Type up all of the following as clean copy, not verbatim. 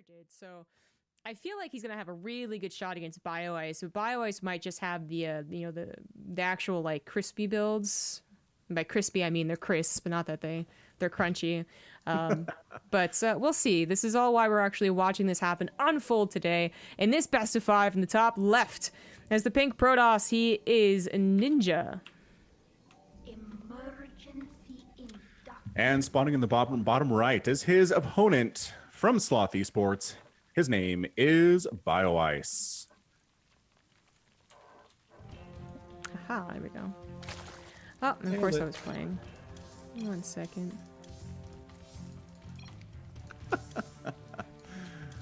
did. So I feel like he's gonna have a really good shot against BioIce. But BioIce might just have the the actual like crispy builds. And by crispy, I mean they're crisp, but not that they're crunchy. But we'll see. This is all why we're actually watching this happen unfold today. In this best of 5 in the top left, as the pink Protoss, he is Ninja. And spawning in the bottom right is his opponent from Sloth Esports. His name is BioIce. Aha, there we go. Oh, and of course I was playing. 1 second.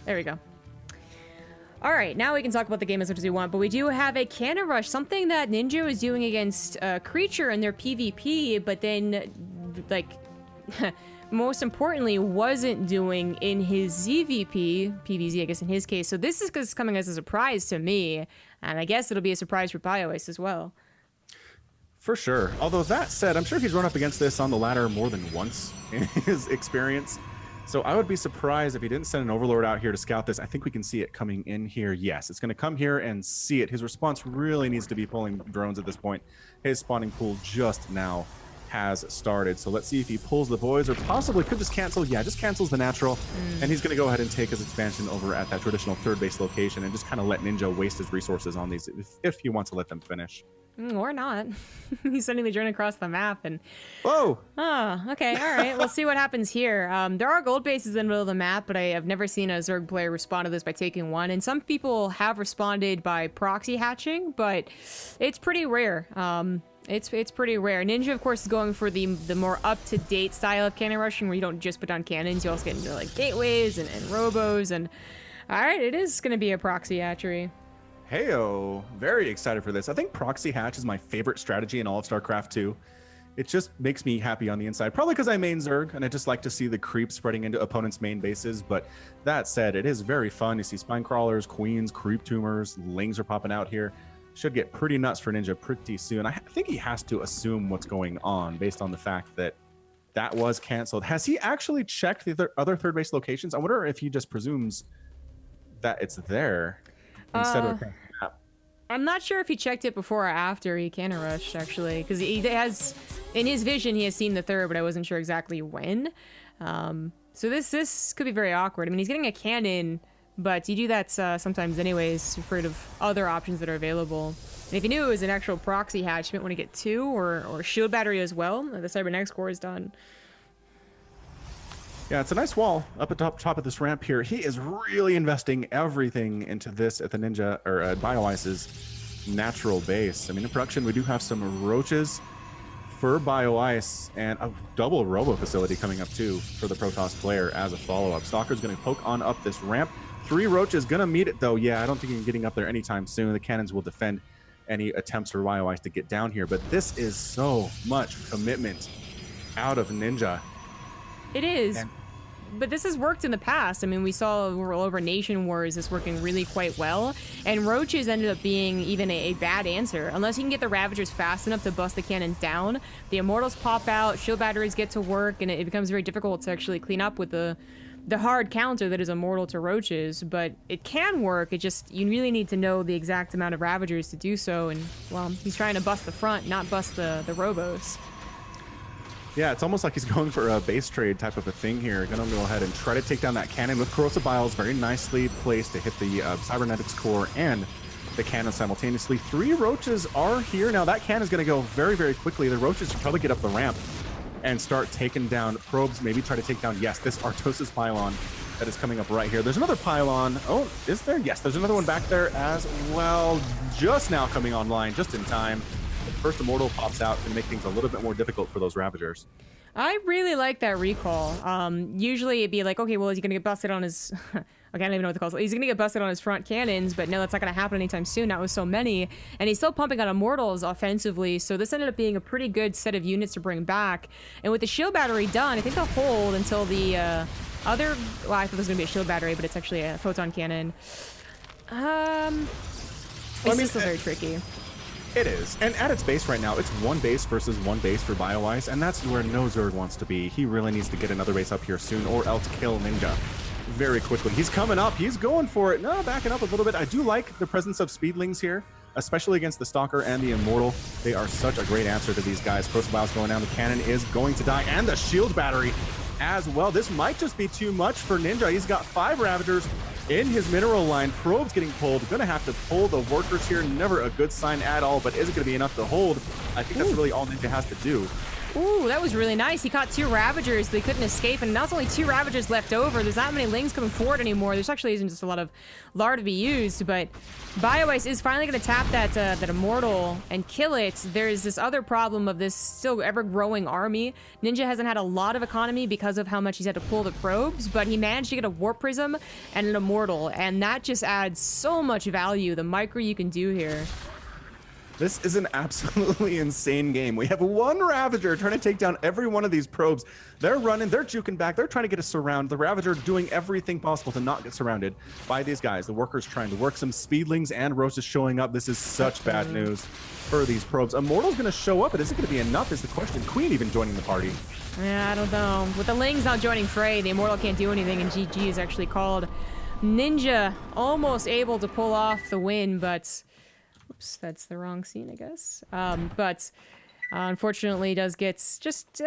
There we go. All right, now we can talk about the game as much as we want, but we do have a cannon rush, something that Ninja was doing against Creature in their PvP, but then, like, most importantly, wasn't doing in his ZVP, PvZ, I guess in his case. So this is coming as a surprise to me, and I guess it'll be a surprise for BioIce as well. For sure. Although that said, I'm sure he's run up against this on the ladder more than once in his experience. So I would be surprised if he didn't send an Overlord out here to scout this. I think we can see it coming in here. Yes, it's going to come here and see it. His response really needs to be pulling drones at this point. His spawning pool just now has started. So let's see if he pulls the boys or possibly could just cancel. Yeah, just cancels the natural. And he's going to go ahead and take his expansion over at that traditional third base location and just kind of let Ninja waste his resources on these if he wants to let them finish. Or not. He's sending the drone across the map and... Whoa! Oh, okay, all right. We'll see what happens here. There are gold bases in the middle of the map, but I have never seen a Zerg player respond to this by taking one. And some people have responded by proxy hatching, but it's pretty rare. It's pretty rare. Ninja, of course, is going for the more up-to-date style of cannon rushing, where you don't just put on cannons, you also get into like gateways and robos. And all right, it is going to be a proxy hatchery. Heyo, very excited for this. I think proxy hatch is my favorite strategy in all of StarCraft 2. It just makes me happy on the inside, probably because I main Zerg and I just like to see the creep spreading into opponents' main bases. But that said, it is very fun. You see spine crawlers, queens, creep tumors, lings are popping out here. Should get pretty nuts for Ninja pretty soon. I think he has to assume what's going on based on the fact that that was canceled. Has he actually checked the other third base locations? I wonder if he just presumes that it's there instead of a map. I'm not sure if he checked it before or after he cannon rushed, actually, because he has, in his vision, he has seen the third, but I wasn't sure exactly when. So this could be very awkward. I mean, he's getting a cannon, but you do that sometimes anyways. You're afraid of other options that are available. And if you knew it was an actual proxy hatch, you might want to get 2 or shield battery as well. The Cybernetics core is done. Yeah, it's a nice wall up at top of this ramp here. He is really investing everything into this at the Ninja, or BioIce's natural base. I mean, in production, we do have some roaches for BioIce and a double robo facility coming up too for the Protoss player as a follow-up. Stalker's going to poke on up this ramp. 3 roaches going to meet it though. Yeah, I don't think he's getting up there anytime soon. The cannons will defend any attempts for BioIce to get down here, but this is so much commitment out of Ninja. It is. But this has worked in the past. I mean, we saw over Nation Wars this working really quite well, and roaches ended up being even a bad answer. Unless you can get the Ravagers fast enough to bust the cannons down, the Immortals pop out, shield batteries get to work, and it becomes very difficult to actually clean up with the hard counter that is Immortal to roaches. But it can work, it just, you really need to know the exact amount of Ravagers to do so, and, well, he's trying to bust the front, not bust the robos. Yeah, it's almost like he's going for a base trade type of a thing here. Gonna go ahead and try to take down that cannon with Corrosive Biles, very nicely placed to hit the Cybernetics core and the cannon simultaneously. 3 roaches are here. Now that cannon's gonna go very, very quickly. The roaches should probably get up the ramp and start taking down probes, maybe try to take down, yes, this Artosis pylon that is coming up right here. There's another pylon. Oh, is there? Yes, there's another one back there as well. Just now coming online, just in time. First Immortal pops out to make things a little bit more difficult for those Ravagers. I really like that recall. Usually it'd be like, okay, well, is he going to get busted on his... okay, I don't even know what to call it. He's going to get busted on his front cannons, but no, that's not going to happen anytime soon. That was so many. And he's still pumping out Immortals offensively, so this ended up being a pretty good set of units to bring back. And with the shield battery done, I think they'll hold until the other... Well, I thought it was going to be a shield battery, but it's actually a photon cannon. It's still very tricky. It is, and at its base right now, it's 1 base versus 1 base for BioIce, and that's where no Zerg wants to be. He really needs to get another base up here soon, or else kill Ninja. very quickly. He's coming up. He's going for it. No, backing up a little bit. I do like the presence of speedlings here, especially against the Stalker and the Immortal. They are such a great answer to these guys. Crossbow's going down. The cannon is going to die, and the shield battery as well. This might just be too much for Ninja. He's got 5 Ravagers in his mineral line. Probe's getting pulled. Gonna have to pull the workers here. Never a good sign at all, but is it gonna be enough to hold? I think that's really all Ninja has to do. Ooh, that was really nice. He caught 2 Ravagers. They couldn't escape, and now it's only 2 Ravagers left over. There's not many Lings coming forward anymore. There's actually isn't just a lot of lore to be used, but BioIce is finally going to tap that Immortal and kill it. There's this other problem of this still ever-growing army. Ninja hasn't had a lot of economy because of how much he's had to pull the probes, but he managed to get a Warp Prism and an Immortal, and that just adds so much value, the micro you can do here. This is an absolutely insane game. We have 1 Ravager trying to take down every one of these probes. They're running, they're juking back, they're trying to get a surround. The Ravager doing everything possible to not get surrounded by these guys. The workers trying to work some speedlings, and Roach is showing up. This is such bad news for these probes. Immortal's going to show up, but is it going to be enough is the question. Queen even joining the party. Yeah, I don't know. With the Lings not joining Frey, the Immortal can't do anything, and GG is actually called. Ninja almost able to pull off the win, but... Oops, that's the wrong scene, I guess. But unfortunately, does get just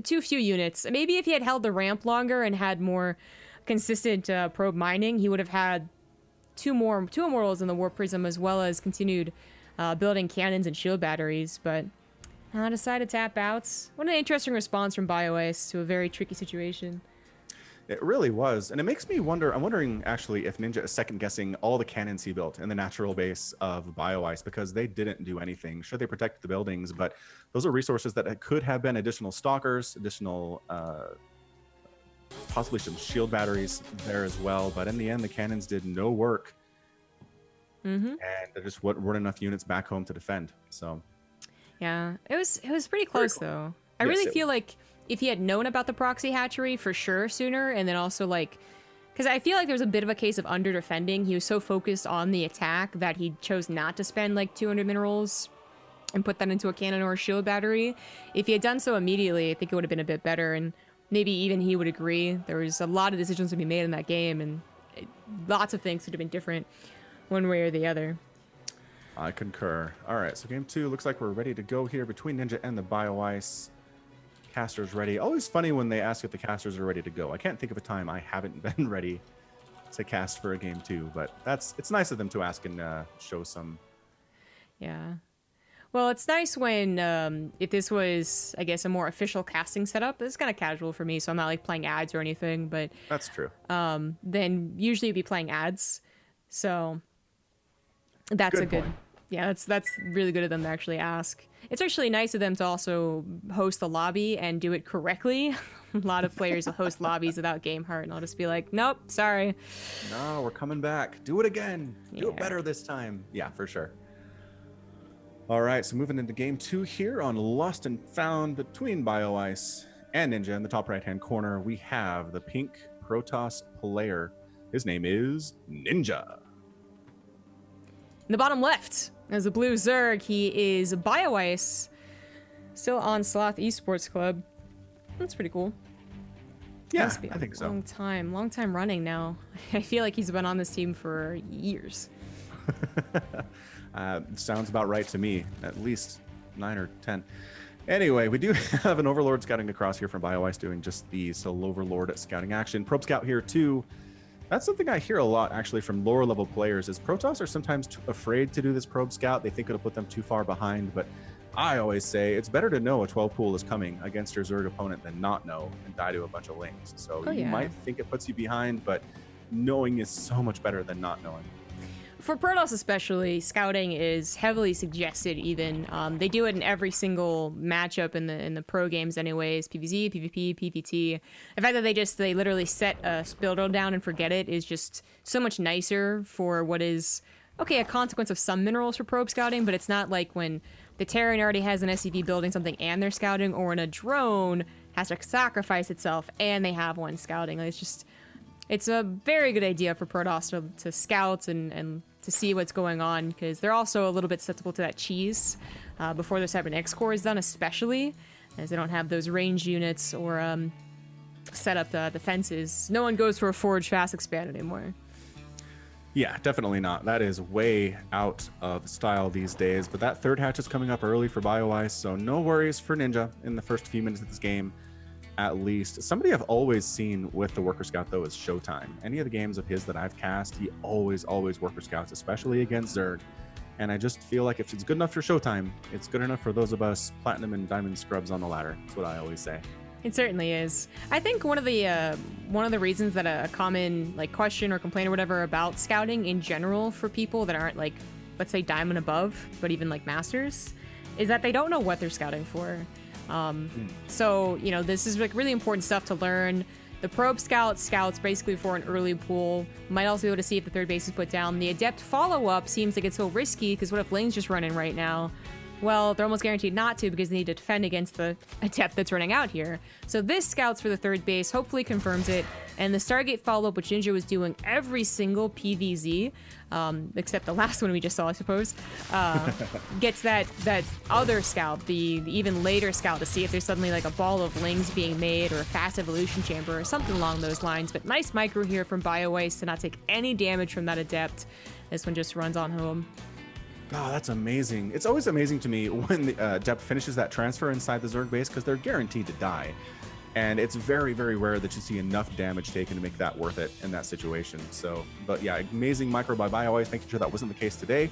too few units. Maybe if he had held the ramp longer and had more consistent probe mining, he would have had 2 Immortals in the Warp Prism, as well as continued building cannons and shield batteries. But decided to tap out. What an interesting response from BioIce to a very tricky situation. It really was, and it makes me wonder. I'm wondering actually if Ninja is second guessing all the cannons he built in the natural base of BioIce, because they didn't do anything. Sure, they protected the buildings, but those are resources that could have been additional stalkers, additional possibly some shield batteries there as well. But in the end, the cannons did no work, and there just weren't enough units back home to defend. So yeah, it was pretty close though. I really feel like if he had known about the proxy hatchery for sure sooner, and then also like, because I feel like there was a bit of a case of under defending. He was so focused on the attack that he chose not to spend like 200 minerals and put that into a cannon or a shield battery. If he had done so immediately, I think it would have been a bit better, and maybe even he would agree. There was a lot of decisions to be made in that game, and lots of things could have been different one way or the other. I concur. All right, so game 2 looks like we're ready to go here between Ninja and the BioIce. Casters ready. Always funny when they ask if the casters are ready to go. I can't think of a time I haven't been ready to cast for a game 2, but it's nice of them to ask and show some. Yeah. Well, it's nice when if this was, I guess, a more official casting setup. It's kind of casual for me, so I'm not like playing ads or anything, but that's true. Then usually you'd be playing ads, so that's a good. Yeah, that's really good of them to actually ask. It's actually nice of them to also host the lobby and do it correctly. A lot of players will host lobbies without game heart, and I'll just be like, nope, sorry. No, we're coming back. Do it again. Do it better this time. Yeah, for sure. All right, so moving into game 2 here on Lost and Found between BioIce and Ninja. In the top right-hand corner, we have the pink Protoss player. His name is Ninja. In the bottom left, as a blue Zerg, he is BioIce, still on Sloth Esports Club. That's pretty cool. Yeah, I think so. Long time running now. I feel like he's been on this team for years. Sounds about right to me. At least 9 or 10. Anyway, we do have an Overlord scouting across here from BioIce doing just the solo Overlord scouting action. Probe Scout here too. That's something I hear a lot, actually, from lower level players, is Protoss are sometimes afraid to do this Probe Scout. They think it'll put them too far behind, but I always say it's better to know a 12 pool is coming against your Zerg opponent than not know and die to a bunch of Lings. So you might think it puts you behind, but knowing is so much better than not knowing. For Protoss especially, scouting is heavily suggested even. They do it in every single matchup in the pro games anyways. PvZ, PvP, PvT. The fact that they literally set a build down and forget it is just so much nicer for what is, okay, a consequence of some minerals for probe scouting, but it's not like when the Terran already has an SCV building something and they're scouting, or when a drone has to sacrifice itself and they have one scouting. Like, it's a very good idea for Protoss to scout and to see what's going on, because they're also a little bit susceptible to that cheese before their Cybernetic core is done, especially as they don't have those ranged units or set up the defenses. No one goes for a Forge Fast Expand anymore. Yeah, definitely not. That is way out of style these days. But that third hatch is coming up early for BioIce, so no worries for Ninja in the first few minutes of this game, at least. Somebody I've always seen with the Worker Scout, though, is Showtime. Any of the games of his that I've cast, he always Worker Scouts, especially against Zerg. And I just feel like if it's good enough for Showtime, it's good enough for those of us Platinum and Diamond scrubs on the ladder. That's what I always say. It certainly is. I think one of the reasons that a common like question or complaint or whatever about scouting in general for people that aren't like, let's say diamond above, but even like masters, is that they don't know what they're scouting for. So you know, this is like really important stuff to learn. The probe scouts basically for an early pool. Might also be able to see if the third base is put down. The adept follow-up seems like it's so risky because what if Ling's just running right now? Well, they're almost guaranteed not to because they need to defend against the adept that's running out here. So this scouts for the third base, hopefully confirms it. And the Stargate follow-up, which Ninja was doing every single PVZ, except the last one we just saw, I suppose, gets that other scout, the even later scout, to see if there's suddenly like a ball of Lings being made or a fast evolution chamber or something along those lines. But nice micro here from BioIce to not take any damage from that adept. This one just runs on home. Oh, that's amazing. It's always amazing to me when the Adept finishes that transfer inside the Zerg base because they're guaranteed to die. And it's very, very rare that you see enough damage taken to make that worth it in that situation. So, but yeah, amazing micro by BioIce, making sure that wasn't the case today.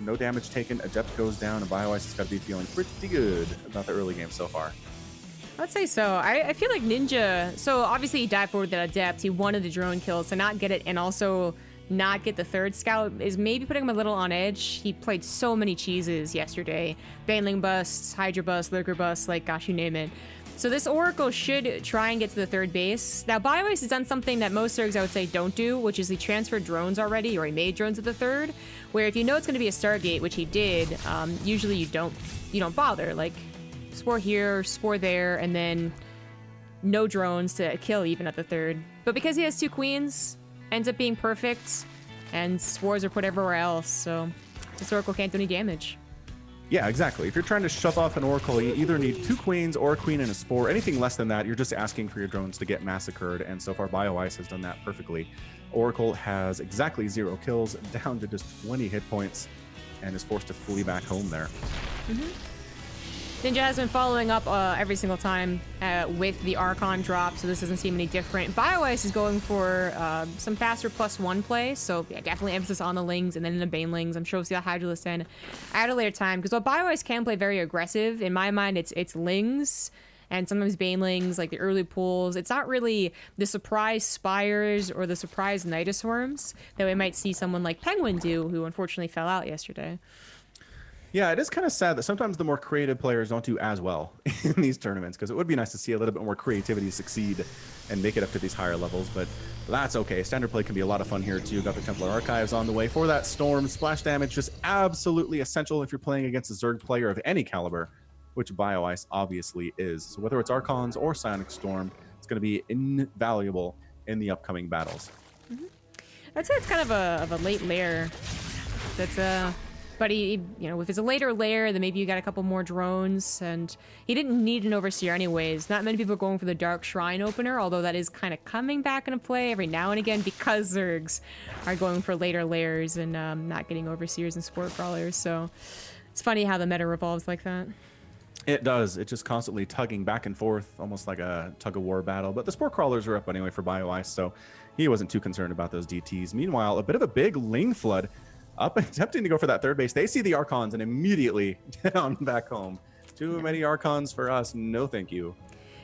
No damage taken, Adept goes down, and BioIce has got to be feeling pretty good about the early game so far. I'd say so. I feel like Ninja, so obviously he died forward that Adept. He wanted the drone kill, so not get it, and also not get the third scout is maybe putting him a little on edge. He played so many cheeses yesterday. Baneling busts, Hydra busts, Lurker busts, like gosh, you name it. So this Oracle should try and get to the third base. Now BioIce has done something that most Zergs I would say don't do, which is he transferred drones already, or he made drones at the third, where if you know it's going to be a Stargate, which he did, usually you don't bother. Like Spore here, Spore there, and then no drones to kill even at the third. But because he has two queens, ends up being perfect, and spores are put everywhere else, so this Oracle can't do any damage. Yeah, exactly. If you're trying to shove off an Oracle, you either need two queens or a queen and a spore. Anything less than that, you're just asking for your drones to get massacred, and so far BioIce has done that perfectly. Oracle has exactly 0 kills, down to just 20 hit points, and is forced to flee back home there. Ninja has been following up every single time with the Archon drop, so this doesn't seem any different. BioIce is going for some faster +1 play, so yeah, definitely emphasis on the Lings and then in the Banelings. I'm sure we'll see a Hydralisk in at a later time, because while BioIce can play very aggressive, in my mind it's Lings and sometimes Banelings, like the early pulls. It's not really the surprise Spires or the surprise Nidoswarms that we might see someone like Penguin do, who unfortunately fell out yesterday. Yeah, it is kind of sad that sometimes the more creative players don't do as well in these tournaments, because it would be nice to see a little bit more creativity succeed and make it up to these higher levels, but that's okay. Standard play can be a lot of fun here too. Got the Templar Archives on the way for that Storm. Splash damage just absolutely essential if you're playing against a Zerg player of any caliber, which BioIce obviously is. So whether it's Archons or Psionic Storm, it's going to be invaluable in the upcoming battles. I'd say it's kind of a late layer. That's But he, you know, if it's a later layer, then maybe you got a couple more drones, and he didn't need an Overseer anyways. Not many people are going for the Dark Shrine opener, although that is kind of coming back into play every now and again because Zergs are going for later layers and not getting Overseers and Sport Crawlers. So it's funny how the meta revolves like that. It does. It's just constantly tugging back and forth, almost like a tug-of-war battle. But the Spore Crawlers are up anyway for BioIce, so he wasn't too concerned about those DTs. Meanwhile, a bit of a big Ling flood up and attempting to go for that third base. They see the Archons and immediately down back home. Too many Archons for us. No, thank you.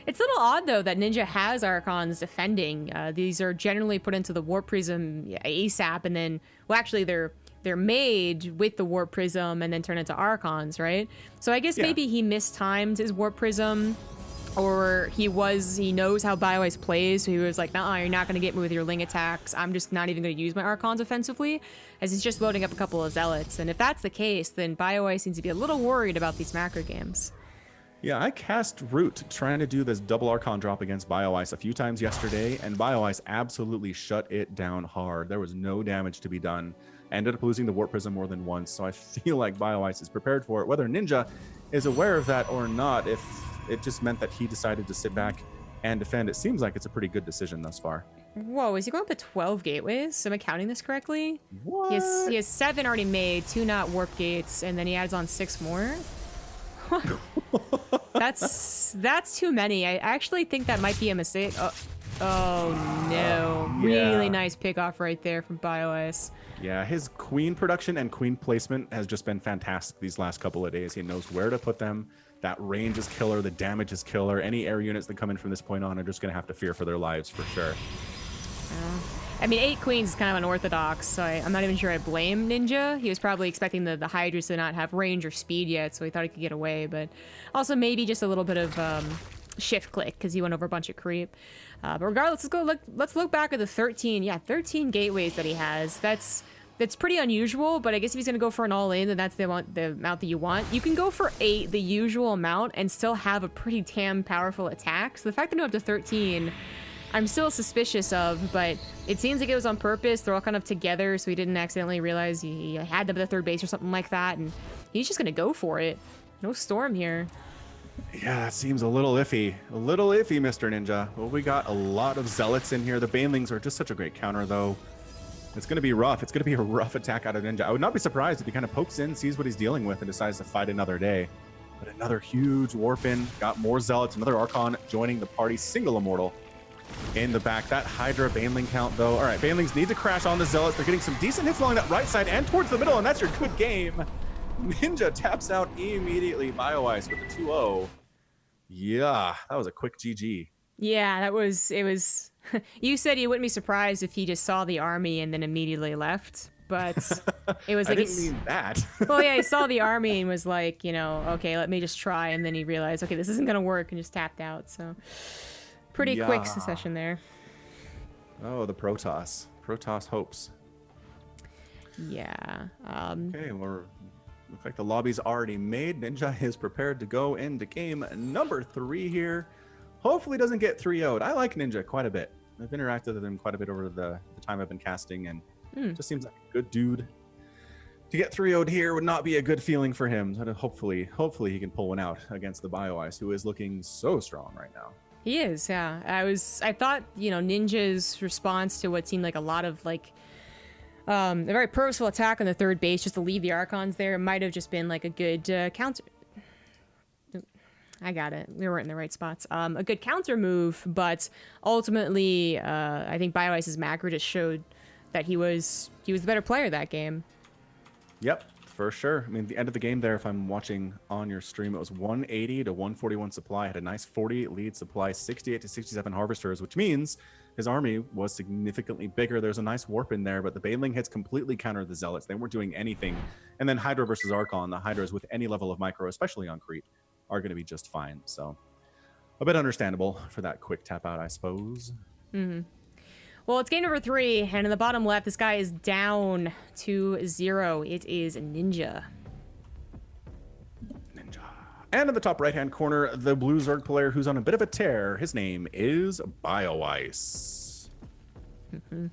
It's a little odd, though, that Ninja has Archons defending. These are generally put into the Warp Prism ASAP, and then, well, actually, they're made with the Warp Prism and then turn into Archons, right? So I guess maybe he mistimed his Warp Prism, or he knows how BioIce plays, so he was like, nah, you're not going to get me with your Ling attacks. I'm just not even going to use my Archons offensively, as he's just loading up a couple of Zealots. And if that's the case, then BioIce seems to be a little worried about these macro games. Yeah, I cast Root trying to do this double Archon drop against BioIce a few times yesterday, and BioIce absolutely shut it down hard. There was no damage to be done. I ended up losing the Warp Prism more than once, so I feel like BioIce is prepared for it. Whether Ninja is aware of that or not, if it just meant that he decided to sit back and defend. It seems like it's a pretty good decision thus far. Whoa, is he going up to 12 gateways? Am I counting this correctly? What? He has 7 already made, 2 not warp gates, and then he adds on 6 more. That's too many. I actually think that might be a mistake. Oh no. Yeah. Really nice pick off right there from BioIce. Yeah, his queen production and queen placement has just been fantastic these last couple of days. He knows where to put them. That range is killer. The damage is killer. Any air units that come in from this point on are just going to have to fear for their lives for sure. I mean, 8 queens is kind of unorthodox, so I'm not even sure I blame Ninja. He was probably expecting the Hydras to not have range or speed yet, so he thought he could get away, but also maybe just a little bit of shift click because he went over a bunch of creep. But regardless, let's look back at the 13. Yeah, 13 gateways that he has. That's pretty unusual, but I guess if he's going to go for an all-in, then that's the amount that you want. You can go for 8, the usual amount, and still have a pretty damn powerful attack. So the fact that he went up to 13, I'm still suspicious of, but it seems like it was on purpose. They're all kind of together, so he didn't accidentally realize he had them at the third base or something like that, and he's just going to go for it. No storm here. Yeah, that seems a little iffy. A little iffy, Mr. Ninja. Well, we got a lot of zealots in here. The banelings are just such a great counter, though. It's going to be rough. It's going to be a rough attack out of Ninja. I would not be surprised if he kind of pokes in, sees what he's dealing with, and decides to fight another day. But another huge warp in. Got more zealots. Another Archon joining the party. Single immortal in the back. That Hydra Baneling count, though. All right, Banelings need to crash on the zealots. They're getting some decent hits along that right side and towards the middle, and that's your good game. Ninja taps out immediately. BioIce with a 2-0. Yeah, that was a quick GG. Yeah, it was. You said you wouldn't be surprised if he just saw the army and then immediately left, but it was like I didn't mean that. Well, yeah, he saw the army and was like, okay, let me just try, and then he realized, okay, this isn't gonna work, and just tapped out. So pretty quick succession there. Oh, the Protoss hopes. Yeah. Okay, looks like the lobby's already made. Ninja is prepared to go into game number 3 here. Hopefully doesn't get 3-0'd. I like Ninja quite a bit. I've interacted with him quite a bit over the time I've been casting, and just seems like a good dude. To get 3-0'd here would not be a good feeling for him. But hopefully he can pull one out against the BioIce, who is looking so strong right now. He is, yeah. I thought, Ninja's response to what seemed like a lot of a very purposeful attack on the third base just to leave the Archons there might have just been like a good counter. I got it. We weren't in the right spots. A good counter move, but ultimately, I think BioIce's macro just showed that he was the better player that game. Yep, for sure. I mean, the end of the game there, if I'm watching on your stream, it was 180 to 141 supply. Had a nice 40 lead supply, 68 to 67 harvesters, which means his army was significantly bigger. There's a nice warp in there, but the Baneling hits completely countered the Zealots. They weren't doing anything. And then Hydra versus Archon, the Hydras with any level of micro, especially on Crete, are going to be just fine. So a bit understandable for that quick tap out, I suppose. Mm-hmm. Well, it's game number 3, and in the bottom left, this guy is down 2-0. It is Ninja. And in the top right-hand corner, the blue Zerg player who's on a bit of a tear. His name is BioIce. Mm-hmm.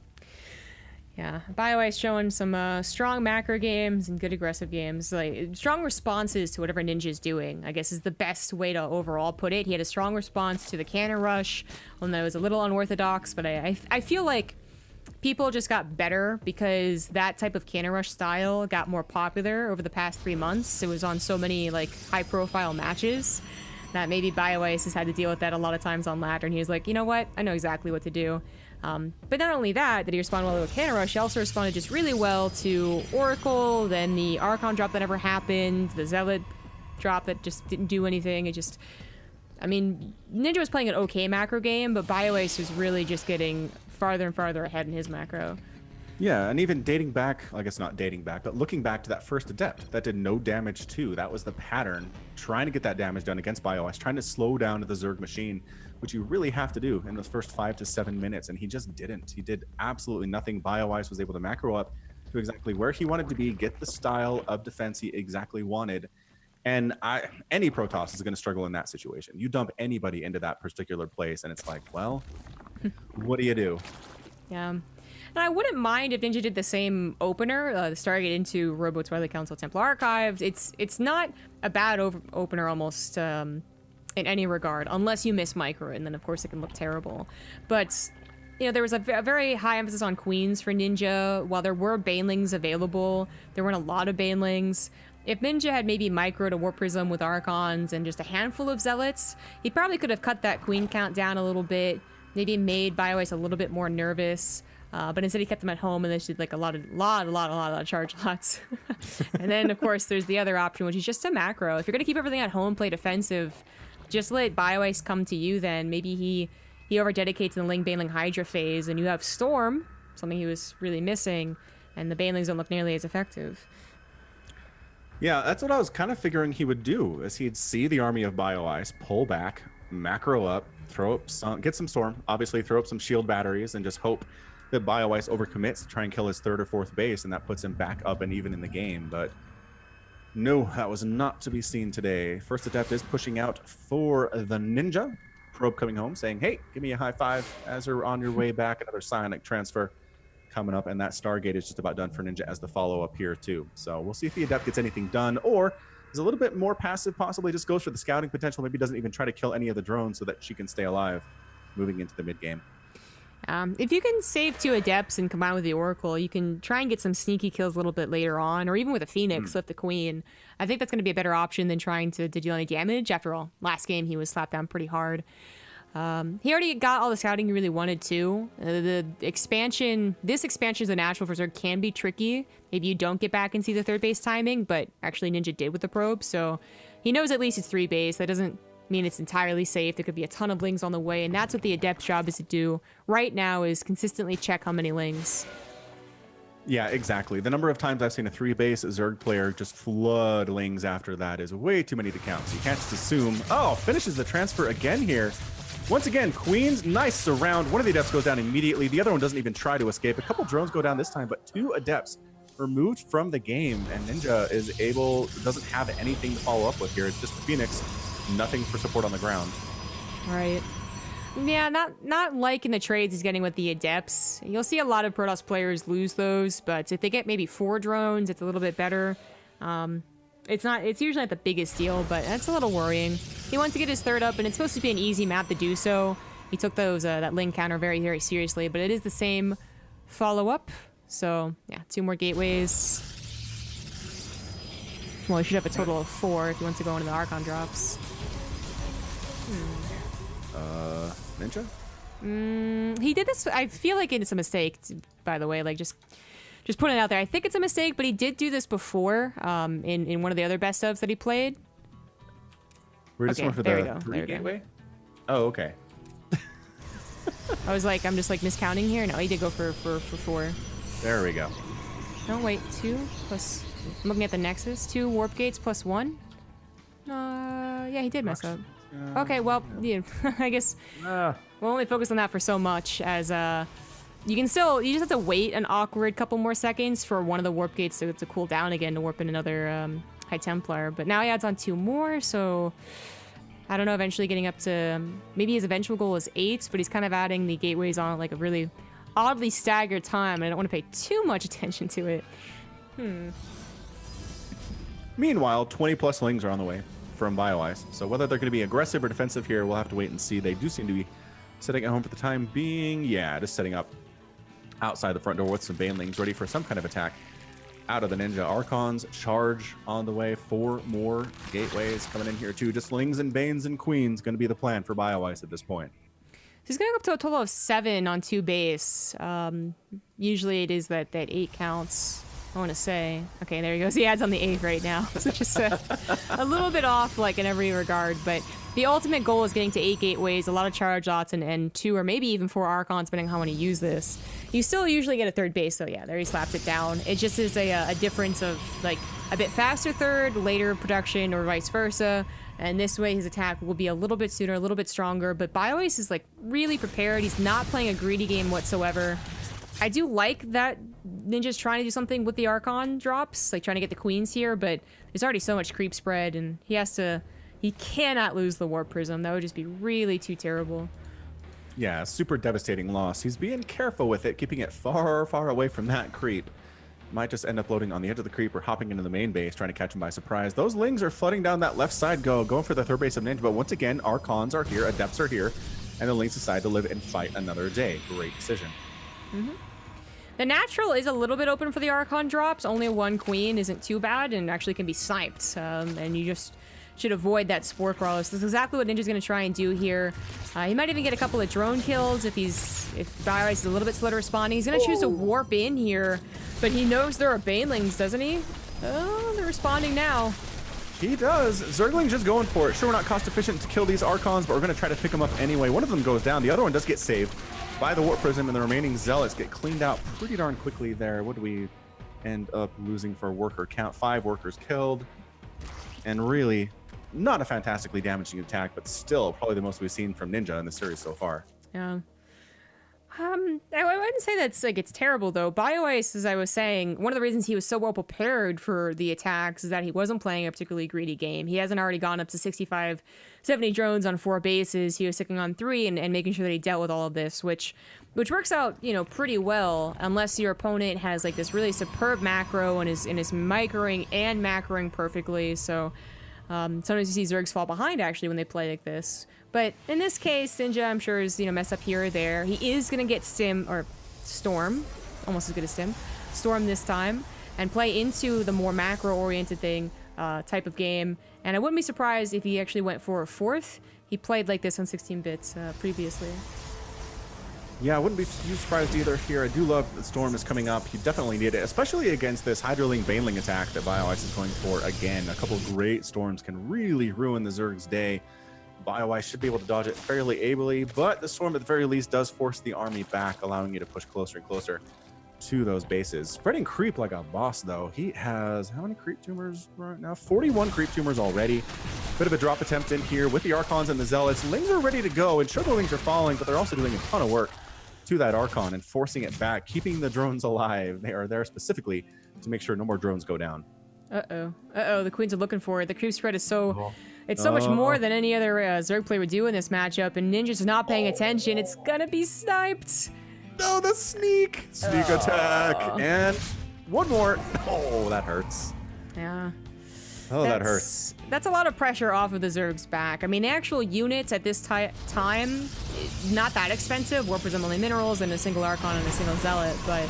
Yeah, BioIce showing some strong macro games and good aggressive games. Like strong responses to whatever Ninja's doing, I guess is the best way to overall put it. He had a strong response to the cannon rush, one that was a little unorthodox, but I feel like people just got better because that type of cannon rush style got more popular over the past 3 months. It was on so many high-profile matches that maybe BioIce has had to deal with that a lot of times on ladder, and he was like, you know what, I know exactly what to do. But not only that, did he respond well to a cannon rush, he also responded just really well to Oracle, then the Archon drop that never happened, the Zealot drop that just didn't do anything. Ninja was playing an okay macro game, but BioIce was really just getting farther and farther ahead in his macro. Yeah, and even dating back, I guess not dating back, but looking back to that first Adept, that did no damage too. That was the pattern, trying to get that damage done against BioIce, trying to slow down the Zerg machine, which you really have to do in those first 5 to 7 minutes, and he just didn't. He did absolutely nothing. BioIce was able to macro up to exactly where he wanted to be, get the style of defense he exactly wanted, and any Protoss is going to struggle in that situation. You dump anybody into that particular place, and it's like, well, what do you do? Yeah. And I wouldn't mind if Ninja did the same opener, the Stargate into Robo Twilight Council Templar Archives. It's not a bad opener almost. in any regard, unless you miss micro, and then of course it can look terrible. But you know, there was a very high emphasis on queens for Ninja. While there were banelings available, there weren't a lot of banelings. If Ninja had maybe microed a Warp Prism with Archons and just a handful of Zealots, he probably could have cut that queen count down a little bit, maybe made BioIce a little bit more nervous. But instead he kept them at home and they did like a lot of charge lots. And then of course there's the other option, which is just a macro. If you're gonna keep everything at home, play defensive, just let BioIce come to you then. Maybe he over-dedicates in the Ling Baneling Hydra phase and you have Storm, something he was really missing, and the Banelings don't look nearly as effective. Yeah, that's what I was kind of figuring he would do, is he'd see the army of BioIce, pull back, macro up, throw up some, get some Storm, obviously throw up some shield batteries, and just hope that BioIce overcommits to try and kill his third or fourth base, and that puts him back up and even in the game. But no, that was not to be seen today. First Adept is pushing out for the Ninja. Probe coming home saying, hey, give me a high five as you're on your way back. Another Psionic transfer coming up, and that Stargate is just about done for Ninja as the follow-up here too. So we'll see if the Adept gets anything done, or is a little bit more passive, possibly just goes for the scouting potential, maybe doesn't even try to kill any of the drones so that she can stay alive moving into the mid-game. If you can save 2 Adepts and combine with the Oracle, you can try and get some sneaky kills a little bit later on, or even with a Phoenix, lift the Queen. I think that's going to be a better option than trying to deal any damage. After all, last game he was slapped down pretty hard. He already got all the scouting he really wanted to. The expansion, this expansion as a natural for Zerg can be tricky. Maybe you don't get back and see the third base timing, but actually Ninja did with the probe, so he knows at least it's 3 base. That doesn't mean it's entirely safe. There could be a ton of lings on the way, and that's what the Adept's job is to do right now, is consistently check how many lings. Yeah, exactly. The number of times I've seen a 3-base Zerg player just flood lings after that is way too many to count. So you can't just assume, oh, finishes the transfer again here. Once again, Queens, nice surround. One of the Adepts goes down immediately. The other one doesn't even try to escape. A couple drones go down this time, but 2 Adepts removed from the game, and Ninja doesn't have anything to follow up with here. It's just the Phoenix, nothing for support on the ground. Right. Yeah, not liking the trades he's getting with the Adepts. You'll see a lot of Protoss players lose those, but if they get maybe 4 drones, it's a little bit better. It's usually not the biggest deal, but that's a little worrying. He wants to get his third up, and it's supposed to be an easy map to do so. He took that Ling counter very, very seriously, but it is the same follow-up. So, yeah, 2 more gateways. Well, he should have a total of 4 if he wants to go into the Archon drops. Ninja? He did this, I feel like it's a mistake, by the way, like just putting it out there. I think it's a mistake, but he did do this before in one of the other best ofs that he played. We're just going for the 3 gateway? Oh, okay. I was like, I'm just like miscounting here. No, he did go for 4. There we go. No, wait, 2 plus, I'm looking at the Nexus, 2 warp gates plus 1. Yeah, he did mess up. Okay, well, yeah, I guess we'll only focus on that for so much, as you just have to wait an awkward couple more seconds for one of the warp gates to cool down again to warp in another High Templar. But now he adds on 2 more, so I don't know, eventually getting up to, maybe his eventual goal is 8, but he's kind of adding the gateways on like a really oddly staggered time, and I don't want to pay too much attention to it. Meanwhile, 20 plus lings are on the way from BioIce. So whether they're going to be aggressive or defensive here, we'll have to wait and see. They do seem to be sitting at home for the time being. Yeah, just setting up outside the front door with some Banelings ready for some kind of attack out of the Ninja. Archons charge on the way. 4 more gateways coming in here too. Just lings and Banes and Queens going to be the plan for BioIce at this point. He's going to go up to a total of 7 on 2 base. Usually it is that 8 counts, I want to say. Okay, there he goes. He adds on the 8th right now. So just a little bit off, like, in every regard. But the ultimate goal is getting to 8 gateways, a lot of charge lots, and 2 or maybe even 4 Archons, depending on how many use this. You still usually get a 3rd base, so yeah, there he slapped it down. It just is a difference of, like, a bit faster 3rd, later production, or vice versa. And this way his attack will be a little bit sooner, a little bit stronger. But BioIce is, like, really prepared. He's not playing a greedy game whatsoever. I do like that Ninja's trying to do something with the Archon drops, like trying to get the Queens here, but there's already so much creep spread, and he cannot lose the Warp Prism. That would just be really too terrible. Yeah, super devastating loss. He's being careful with it, keeping it far, far away from that creep. might just end up loading on the edge of the creep or hopping into the main base, trying to catch him by surprise. Those Lings are flooding down that left side, going for the third base of Ninja. But once again, Archons are here, Adepts are here, and the Lings decide to live and fight another day. Great decision. The natural is a little bit open for the Archon drops. Only one queen isn't too bad and actually can be sniped. And you just should avoid that Spore Crawler. So this is exactly what Ninja's going to try and do here. He might even get a couple of drone kills if BioIce is a little bit slow to responding. He's going to choose to warp in here, but he knows there are Banelings, doesn't he? Oh, they're responding now. He does. Zergling's just going for it. Sure, we're not cost efficient to kill these Archons, but we're going to try to pick them up anyway. One of them goes down. The other one does get saved by the Warp Prism, and the remaining Zealots get cleaned out pretty darn quickly there. What do we end up losing for worker count? 5 workers killed. And really, not a fantastically damaging attack, but still probably the most we've seen from Ninja in the series so far. Yeah. I wouldn't say that's like it's terrible though. BioIce, as I was saying, one of the reasons he was so well prepared for the attacks is that he wasn't playing a particularly greedy game. He hasn't already gone up to 65, 70 drones on 4 bases. He was sticking on 3 and making sure that he dealt with all of this, which works out, you know, pretty well, unless your opponent has like this really superb macro and is microing and macroing perfectly. So sometimes you see Zergs fall behind actually when they play like this. But in this case, Ninja, I'm sure, is, you know, mess up here or there. He is going to get Storm, almost as good as Storm this time, and play into the more macro-oriented type of game. And I wouldn't be surprised if he actually went for a 4th. He played like this on 16-bits previously. Yeah, I wouldn't be too surprised either here. I do love that Storm is coming up. You definitely need it, especially against this Hydroling Baneling attack that BioIce is going for again. A couple of great Storms can really ruin the Zerg's day. BioIce should be able to dodge it fairly ably, but the Storm at the very least does force the army back, allowing you to push closer and closer to those bases. Spreading creep like a boss, though. He has, how many creep tumors right now? 41 creep tumors already. Bit of a drop attempt in here with the Archons and the Zealots. Lings are ready to go, and sure, the Lings are falling, but they're also doing a ton of work to that Archon and forcing it back, keeping the drones alive. They are there specifically to make sure no more drones go down. The Queens are looking for it. The creep spread is so... It's so much more than any other Zerg player would do in this matchup, and Ninja's not paying attention. It's gonna be sniped. No, the sneak attack, and one more. Oh, that hurts. Yeah. Oh, that hurts. That's a lot of pressure off of the Zerg's back. I mean, the actual units at this time, not that expensive. Warp Prism only minerals and a single Archon and a single Zealot, but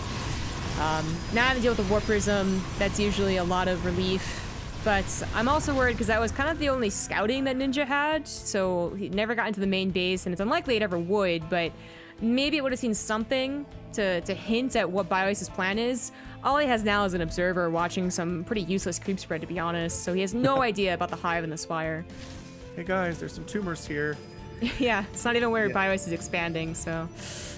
now I have to deal with the Warp Prism. That's usually a lot of relief. But I'm also worried because that was kind of the only scouting that Ninja had, so he never got into the main base, and it's unlikely it ever would, but maybe it would have seen something to hint at what BioIce's plan is. All he has now is an observer watching some pretty useless creep spread, to be honest, so he has no idea about the Hive and the Spire. Hey guys, there's some tumors here. Yeah, it's not even where BioIce is expanding, so...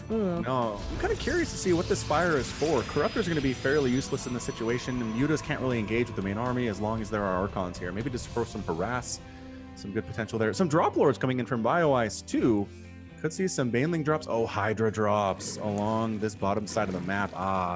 No, I'm kind of curious to see what the Spire is for. Corruptor's going to be fairly useless in this situation, and Yutas can't really engage with the main army as long as there are Archons here. Maybe just throw some harass, some good potential there. Some drop lords coming in from BioIce too. Could see some Baneling drops. Oh, Hydra drops along this bottom side of the map.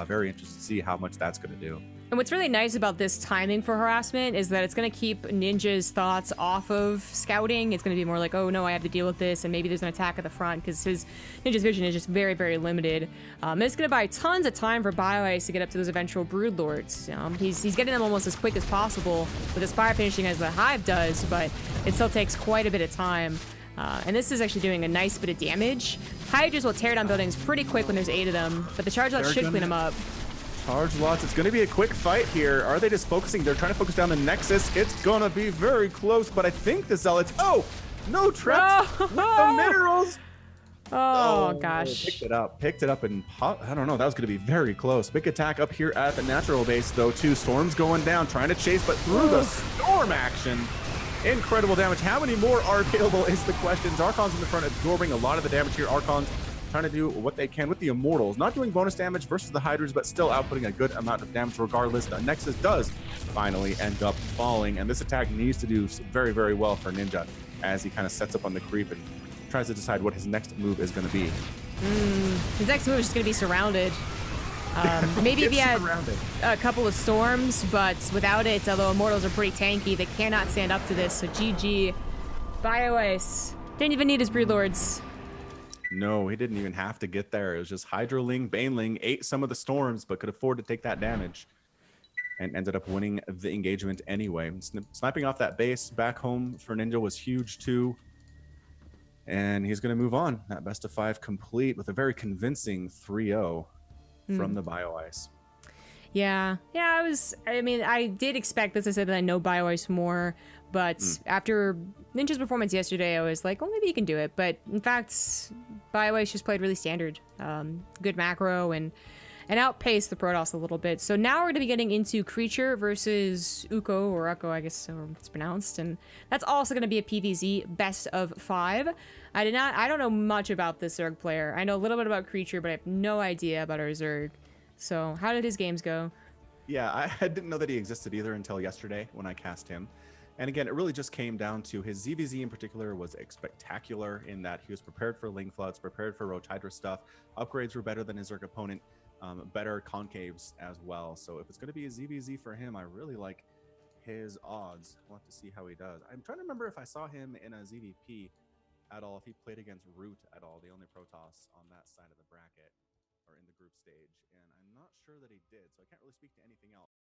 Very interested to see how much that's going to do. And what's really nice about this timing for harassment is that it's going to keep Ninja's thoughts off of scouting. It's going to be more like, oh no, I have to deal with this, and maybe there's an attack at the front, because Ninja's vision is just very, very limited. And it's going to buy tons of time for BioIce to get up to those eventual Broodlords. He's getting them almost as quick as possible with the Spire finishing as the Hive does, but it still takes quite a bit of time. And this is actually doing a nice bit of damage. Hydras will tear down buildings pretty quick when there's 8 of them, but the charge lots should clean them up. Charge lots. It's going to be a quick fight here. Are they just focusing? They're trying to focus down the Nexus. It's going to be very close, but I think the Zealots... Oh! No traps! With the minerals! Oh, gosh. Picked it up and... I don't know. That was going to be very close. Big attack up here at the natural base, though, too. Storm's going down, trying to chase, but through the Storm action... Incredible damage. How many more are available is the question. Archons in the front absorbing a lot of the damage here. Archons trying to do what they can with the Immortals. Not doing bonus damage versus the Hydras, but still outputting a good amount of damage regardless. The Nexus does finally end up falling, and this attack needs to do very, very well for Ninja as he kind of sets up on the creep and tries to decide what his next move is going to be. His next move is just going to be surrounded. Maybe if he had a couple of storms, but without it, although Immortals are pretty tanky, they cannot stand up to this. So GG. BioIce didn't even need his Broodlords. No, he didn't even have to get there. It was just Hydroling, Baneling, ate some of the storms, but could afford to take that damage. and ended up winning the engagement anyway. Sniping off that base back home for Ninja was huge too. And he's going to move on. That best of 5 complete with a very convincing 3-0 from the Bio Ice. Yeah, I mean, I did expect, as I said, that I know Bio Ice more, but after Ninja's performance yesterday, I was like, well, maybe he can do it. But in fact, Bio Ice just played really standard. Good macro and outpaced the Protoss a little bit. So now we're going to be getting into Creature versus Uko, or Uko, I guess so it's pronounced. And that's also going to be a PvZ best of 5. I don't know much about this Zerg player. I know a little bit about Creature, but I have no idea about our Zerg. So how did his games go? Yeah, I didn't know that he existed either until yesterday when I cast him. And again, it really just came down to his ZVZ in particular was spectacular in that he was prepared for Ling Floods, prepared for Roach Hydra stuff. Upgrades were better than his Zerg opponent, better concaves as well. So if it's going to be a ZVZ for him, I really like his odds. We'll have to see how he does. I'm trying to remember if I saw him in a ZVP at all, if he played against Root at all, the only Protoss on that side of the bracket or in the group stage. And I'm not sure that he did, so I can't really speak to anything else.